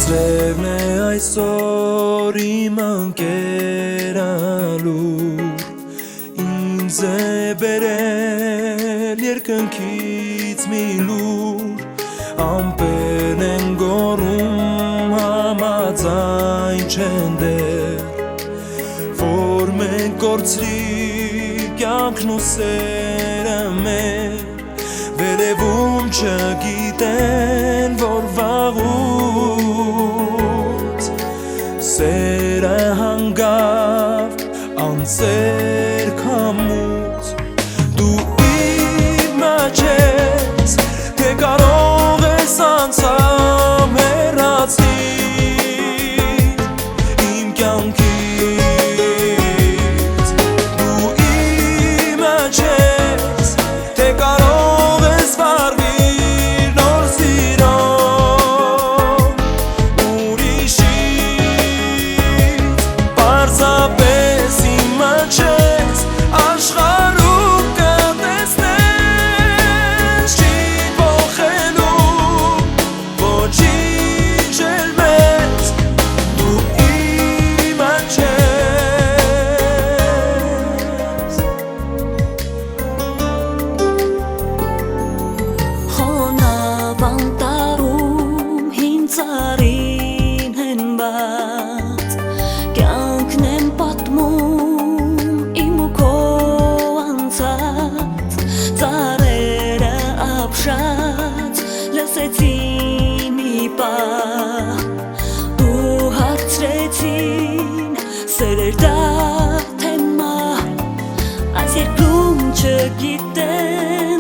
Անձրևն է այսօր իմ ընկերալուր Ինձ է բերել երկնքից մի լուր Ամպերն են գոռում համաձայն չեն դեռ Որ մենք կորցրի կյանքն ու սերը մեր Վերևում չգիտեն որ վաղուց Սերը հանգավ անսեր կամուց Դու իմ մեջ ես թե կարող ես անցամ հեռացնիր Իմ կյանքից Դու իմ մեջ ես թե կարող ես վարվիր նոր սիրով Ուրիշից պարզապես իմ մեջ ես աշխարհում կտեսնես Չի փոխելու ոչինչ էլ մեզ Դու իմ մեջ ես Խոնավ անտառում հին ծառին են բաց Կյանքն եմ պատմում իմ ու քո անցած Ծառերը ապշած լսեցի մի պահ Ու հարցրեցին սերեր դա թե մահ Այս երկրում չգիտեն